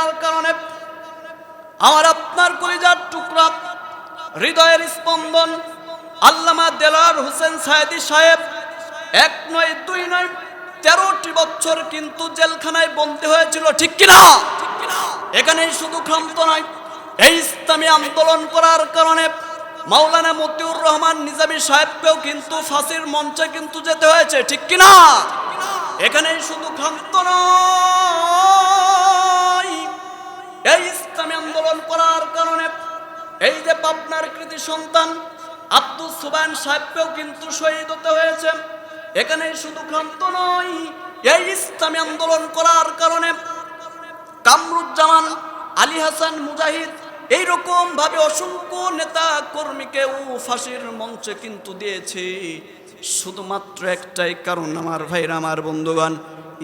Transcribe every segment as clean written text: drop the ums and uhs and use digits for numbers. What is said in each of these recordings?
করার কারণে আমার আপনার কলিজার টুকরা, হৃদয়ের স্পন্দন আল্লামা দেলাওয়ার হোসেন সায়েদী সাহেব 1 নয় 2 নয় 13টি বছর কিন্তু জেলখানায় বন্দী হয়েছিল, ঠিক কিনা? এখানেই শুধু ক্ষান্ত নয়, এই ইসলামী আন্দোলন করার কারণে মাওলানা মতিউর রহমান নিজামী সাহেবকেও কিন্তু ফাঁসির মঞ্চে কিন্তু যেতে হয়েছে, ঠিক কিনা? এখানেই শুধু ক্ষান্ত নয়, এই ইসলামী আন্দোলন করার কারণে এই যে পাবনার কৃতি সন্তান আব্দুস সুবহান সাহেবকেও কিন্তু শহীদ হতে হয়েছে। এখানেই শুধু ক্ষান্ত নয়, এই ইসলামী আন্দোলন করার কারণে কামরুজ্জামান, আলী হাসান মুজাহিদ, এইরকম ভাবে অসংখ্য নেতা কর্মীকেও ফাঁসির মঞ্চে কিন্তু দিয়েছে। শুধুমাত্র একটাই কারণ আমার ভাইরা, আমার বন্ধুগণ,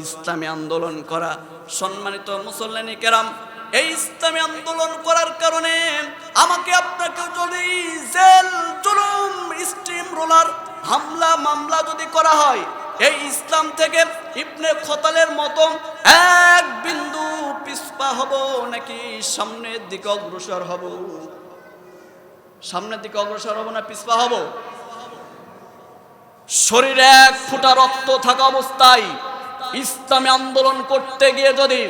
ইসলামী আন্দোলন করা। সম্মানিত মুসল্লিনী কেরাম, এই ইসলামী আন্দোলন করার কারণে আমাকে আপনাকে যদি জেল, জুলুম, স্টিম রোলার, হামলা মামলা যদি করা হয়, এই ইসলাম থেকে ইবনে খতালের মতো এক বিন্দু পিছপা হব নাকি সামনের দিকে অগ্রসর হব? সামনের দিকে অগ্রসর হব না পিছপা হব? শরীরে 1 ফোঁটা রক্ত থাকা অবস্থায় ইসলামী আন্দোলন করতে গিয়ে যদি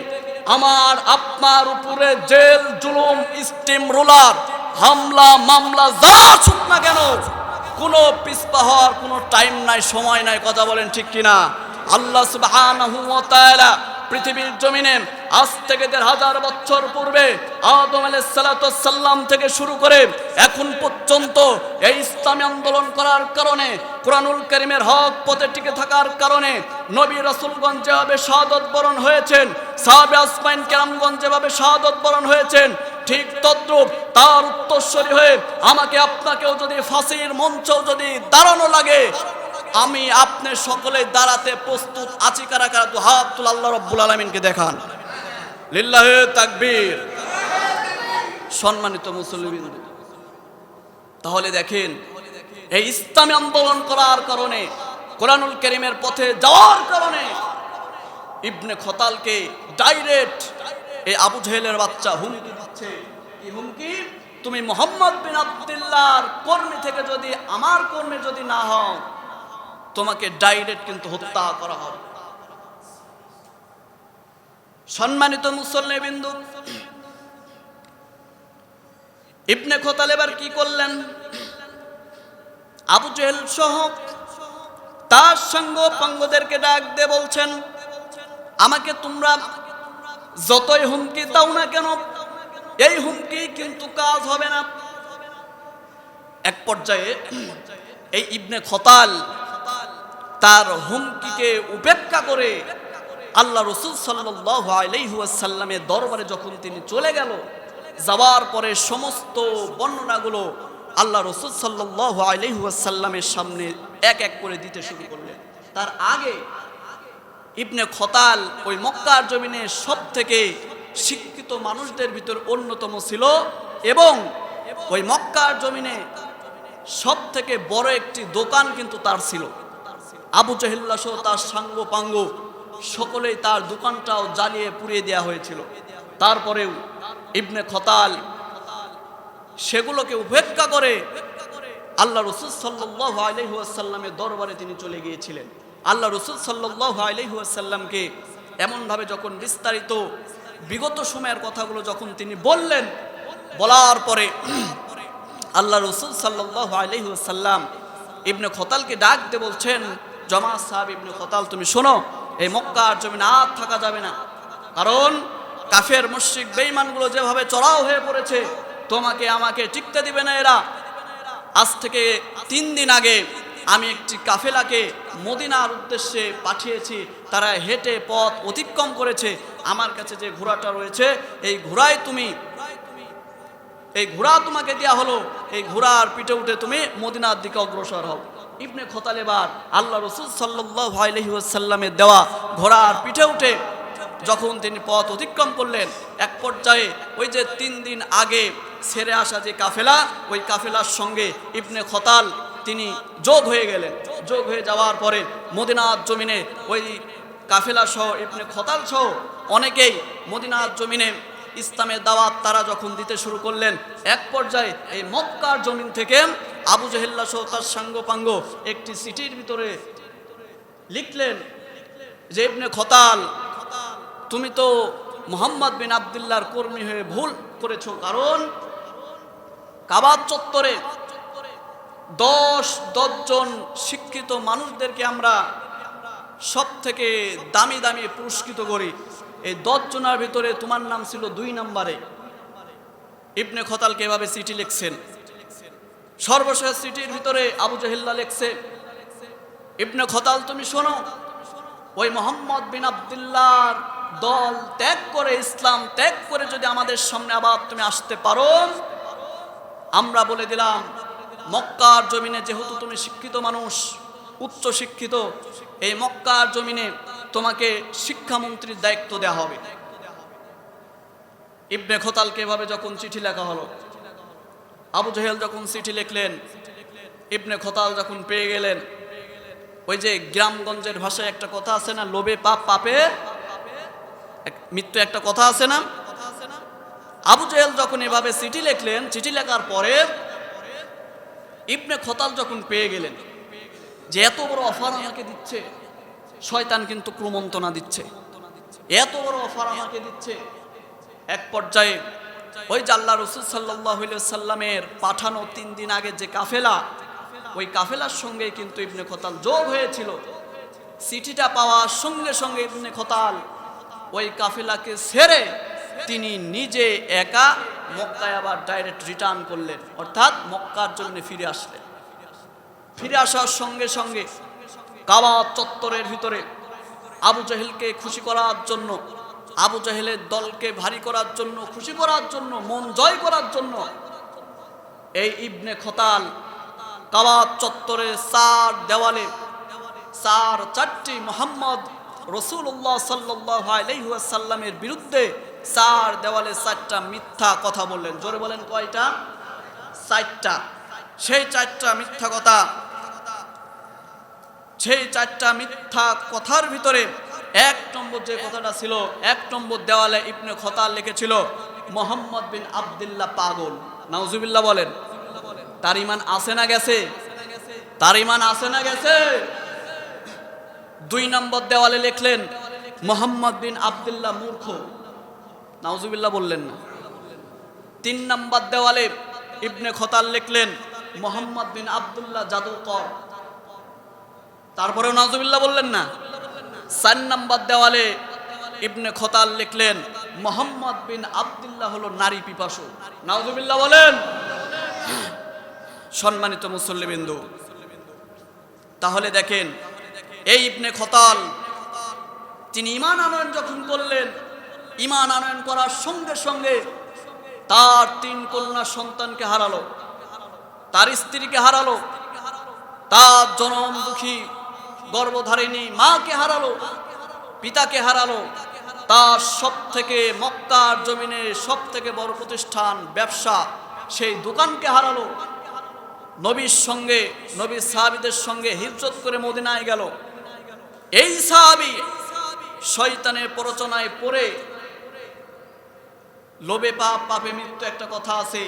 আমার আপনার উপরে জেল, জুলুম, স্টিম রোলার, হামলা মামলা যা আসুক না কেন, কোনো পিছপা হওয়ার কোনো টাইম নাই, সময় নাই। কথা বলেন ঠিক কিনা? আল্লাহ সুবহানাহু ওয়া তাআলা পৃথিবীর জমিনে আজ থেকে 1000 বছর পূর্বে আদম আলাইহিস সালাতু ওয়াস সালাম থেকে শুরু করে এখন পর্যন্ত এই ইসলামী আন্দোলন করার কারণে, কোরআনুল কারীমের হক পথে টিকে থাকার কারণে নবী রাসূলগণ যেভাবে শাহাদাত বরণ হয়েছেন, সাহাবে আসমাইন কেরামগণ যেভাবে শাহাদাত বরণ হয়েছেন, ঠিক তদ্রূপ তার উত্তরসূরি হয়ে আমাকে আপনাকেও যদি ফাঁসির মঞ্চেও যদি দাঁড়ানো লাগে, আমি আপনি সকলে দাঁড়াতে প্রস্তুত আছি। কারা কারা? তো হাত তুলে আল্লাহ রাব্বুল আলামিনকে দেখান। লিল্লাহি তাকবীর। সম্মানিত মুসল্লিবৃন্দ, তাহলে দেখেন, এই ইসলামী আন্দোলন করার কারণে, কোরআনুল কারীমের পথে যাওয়ার কারণে ইবনে খতালকে ডাইরেক্ট এই আবু জেহেলের বাচ্চা হুমকি দিচ্ছে। কি হুমকি? তুমি মুহাম্মদ বিন আব্দুল্লাহর কর্মী থেকে যদি আমার কর্মী যদি না হও, তোমাকে ডাইরেক্ট কিন্তু হত্যা করা হবে। সম্মানিত মুসল্লিবৃন্দ, ইবনে খতাল এবার কি করলেন? আবু জেহেল সহ তার সঙ্গ পাঙ্গদেরকে ডাক দিয়ে বলছেন, আমাকে তোমরা যতই হুমকি দাও না কেন, এই হুমকি কিন্তু কাজ হবে না। এক পর্যায়ে এই ইবনে খতাল তার হুমকিকে উপেক্ষা করে আল্লাহ রাসূল সাল্লাল্লাহু আলাইহি ওয়াসাল্লামের দরবারে যখন তিনি চলে গেল, যাওয়ার পরে সমস্ত বর্ণনাগুলো আল্লাহ রাসূল সাল্লাল্লাহু আলাইহি ওয়াসাল্লামের সামনে এক এক করে দিতে শুরু করলেন। তার আগে ইবনে খতাল ওই মক্কার জমিনে সবথেকে শিক্ষিত মানুষদের ভিতর অন্যতম ছিল এবং ওই মক্কার জমিনে সবথেকে বড় একটি দোকান কিন্তু তার ছিল। আবু জেহেল সহ তার সাঙ্গ পাঙ্গ সকলেই তার দোকানটাও জ্বালিয়ে পুড়িয়ে দেওয়া হয়েছিল। তারপরেও ইবনে খতাল সেগুলোকে উপেক্ষা করে আল্লাহ রাসূল সাল্লাল্লাহু আলাইহি ওয়াসাল্লামের দরবারে তিনি চলে গিয়েছিলেন। আল্লাহ রাসূল সাল্লাল্লাহু আলাইহি ওয়াসাল্লামকে এমনভাবে যখন বিস্তারিত বিগত সময়ের কথাগুলো যখন তিনি বললেন, বলার পরে আল্লাহ রাসূল সাল্লাল্লাহু আলাইহি ওয়াসাল্লাম ইবনে খতালকে ডাক দিয়ে বলছেন, জামাত সাহেব ইবনে খতাল, তুমি শোনো, এই মক্কার জমিনে আর থাকা যাবে না, কারণ কাফের মুশরিক বেঈমানগুলো যেভাবে চড়াও হয়ে পড়েছে, তোমাকে আমাকে টিকতে দিবে না এরা। আজ থেকে 3 দিন আগে আমি একটি কাফেলাকে মদিনার উদ্দেশ্যে পাঠিয়েছি, তারা হেঁটে পথ অতিক্রম করেছে। আমার কাছে যে ঘোড়াটা রয়েছে, এই ঘোড়া তোমাকে দেয়া হলো, এই ঘোড়ার পিঠে উঠে তুমি মদিনার দিকে অগ্রসর হও। ইবনে খতাল এবার আল্লাহ রাসূল সাল্লাল্লাহু আলাইহি ওয়াসাল্লামের দেওয়া ঘোড়ার পিঠে উঠে যখন তিনি পথ অতিক্রম করলেন, এক পর্যায়ে ওই যে 3 দিন আগে ছেড়ে আসা যে কাফেলা, ওই কাফেলার সঙ্গে ইবনে খতাল তিনি যোগ হয়ে গেলেন। যোগ হয়ে যাওয়ার পরে মদিনার জমিনে ওই কাফেলা সহ ইবনে খতাল সহ অনেকেই মদিনার জমিনে ইসলামের দাওয়াত তারা যখন দিতে শুরু করলেন, এক পর্যায়ে এই মক্কার জমিন থেকে আবু জেহেল্লা সহ তার সাঙ্গপাঙ্গ একটি চিঠির ভিতরে লিখলেন যে ইবনে খতাল, তুমি তো মুহাম্মদ বিন আব্দুল্লাহর কর্মী হয়ে ভুল করেছো, কারণ কাবা চত্বরে 10 জন শিক্ষিত মানুষদেরকে আমরা সব থেকে দামি দামি পুরস্কৃত করি। এই 10 জনের ভিতরে তোমার নাম ছিল 2 নম্বরে। ইবনে খতালকে এভাবে চিঠি লিখছেন। সর্বশেষ চিঠির ভিতরে আবু জেহেল্লা লিখছে, ইবনে খতাল তুমি শোনো, ওই মুহাম্মদ বিন আব্দুল্লাহর দল ত্যাগ করে, ইসলাম ত্যাগ করে যদি আমাদের সামনে আবার তুমি আসতে পারো, আমরা বলে দিলাম মক্কার জমিনে যেহেতু তুমি শিক্ষিত মানুষ, উচ্চ শিক্ষিত, এই মক্কার জমিনে তোমাকে শিক্ষামন্ত্রীর দায়িত্ব দেওয়া হবে। ইবনে খতালকে এভাবে যখন চিঠি লেখা হলো, আবু জেহেল যখন চিঠি লিখলেন, ইবনে খতাল যখন পেয়ে গেলেন, ওই যে গ্রামগঞ্জের ভাষায় একটা কথা আছে না, লোভে পাপ, পাপে মৃত্যু, একটা কথা আছে না। আবু জেহেল যখন এভাবে চিঠি লিখলেন, চিঠি লেখার পরে ইবনে খতাল যখন পেয়ে গেলেন যে এত বড় অফার আমাকে দিচ্ছে, শয়তান কিন্তু কুমন্ত্রণা দিচ্ছে, এত বড় অফার আমাকে দিচ্ছে, এক পর্যায়ে ওই যে আল্লাহ রাসূল সাল্লাল্লাহু আলাইহি ওয়াসাল্লামের পাঠানো 3 দিন আগে যে কাফেলা, ওই কাফেলার সঙ্গে কিন্তু ইবনে খতাল যোগ হয়েছিল। চিঠিটা পাওয়ার সঙ্গে সঙ্গে ইবনে খতাল ওই কাফেলাকে ছেড়ে তিনি নিজে একা মক্কায় আবার ডাইরেক্ট রিটার্ন করলেন, অর্থাৎ মক্কার জন্য ফিরে আসলেন। ফিরে আসার সঙ্গে সঙ্গে কাবা চত্বরের ভিতরে আবু জেহেলকে খুশি করার জন্য, আবু জেহেলের দলকে ভারী করার জন্য, খুশি করার জন্য, মন জয় করার জন্য এই ইবনে খতাল কাবা চত্বরের 4 দেওয়ালে 4টি মুহাম্মদ রাসূলুল্লাহ সাল্লাল্লাহু আলাইহি ওয়াসাল্লামের বিরুদ্ধে 4 দেওয়ালে 4টা মিথ্যা কথা বললেন। জোরে বলেন কয়টা? 4টা। সেই 4টা মিথ্যা কথা, সেই 4টা মিথ্যা কথার ভিতরে 1 নম্বর যে কথাটা ছিল, 1 নম্বর দেওয়ালে ইবনে খতাল লিখেছিল মুহাম্মদ বিন আব্দুল্লাহ পাগল। নাউজুবিল্লাহ বলেন। তার ঈমান আছে না গেছে? তার ঈমান আছে না গেছে? 2 নম্বর দেওয়ালে লিখলেন মুহাম্মদ বিন আব্দুল্লাহ মূর্খ। নাউজুবিল্লাহ বললেন না। 3 নম্বর দেওয়ালে ইবনে খতাল লিখলেন মুহাম্মদ বিন আব্দুল্লাহ জাদুকর। তারপরেও নাউজুবিল্লাহ বললেন না। 4 নম্বর দেওয়ালে ইবনে খতাল লিখলেন মুহাম্মদ বিন আব্দুল্লাহ হলো নারী পিপাসু। নাউজুবিল্লাহ বলেন। সম্মানিত মুসল্লিবৃন্দ, তাহলে দেখেন এই ইবনে খতাল তিনি ঈমান আনয়ন যখন করলেন, ঈমান আনয়ন করার সঙ্গে সঙ্গে তার 3 কন্যা সন্তানকে হারালো, তার স্ত্রীকে হারালো, তার জনম দুঃখী গর্ভধারিণী মাকে হারালো, পিতাকে হারালো, তার সব থেকে মক্কার জমিনে সব থেকে বড় প্রতিষ্ঠান ব্যবসা সেই দোকানকে হারালো। নবীর সঙ্গে, নবীর সাহাবীদের সঙ্গে হিজরত করে মদিনায় গেল। এই সাহাবী শয়তানের প্ররোচনায় পড়ে, লোভে পাপ, পাপে মৃত্যু একটা কথা আছে,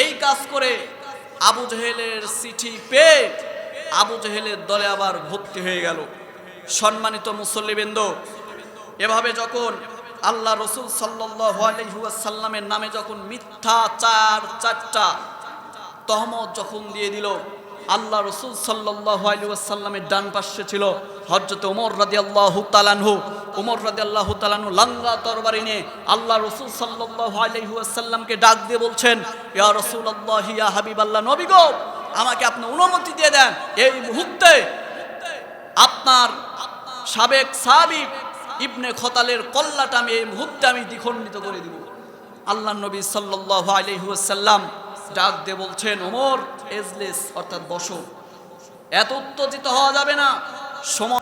এই কাজ করে আবু জেহেলের চিঠি পেয়ে আবু জেহেলের দলে আবার ভর্তি হয়ে গেল। সম্মানিত মুসল্লিবৃন্দ, এভাবে যখন আল্লাহ রাসূল সাল্লাল্লাহু আলাইহি ওয়াসাল্লামের নামে যখন মিথ্যা 4টা তহমত যখন দিয়ে দিল, আল্লাহ রাসূল সাল্লাল্লাহু আলাইহি ওয়াসাল্লামের ডান পাশে ছিল হযরত ওমর রাদিয়াল্লাহু তাআলা আনহু। ওমর রাদিয়াল্লাহু তাআলা আনহু লাঙ্গা তরবারি নিয়ে আল্লাহ রাসূল সাল্লাল্লাহু আলাইহি ওয়াসাল্লামকে ডাক দিয়ে বলছেন, ইয়া রাসূলুল্লাহ, ইয়া হাবিবাল্লাহ, নবী গো, আমাকে আপনি অনুমতি দিয়ে দেন, এই মুহূর্তে আপনার সাবেক সাহাবী ইবনে খতালের কল্লাটা আমি এই মুহূর্তে আমি দ্বিখণ্ডিত করে দিব। আল্লাহর নবী সাল্লাল্লাহু আলাইহি ওয়াসাল্লাম ডাক দিয়ে বলছেন, ওমর, এজলিস, অর্থাৎ বসো, এত উত্তেজিত হওয়া যাবে না, সময়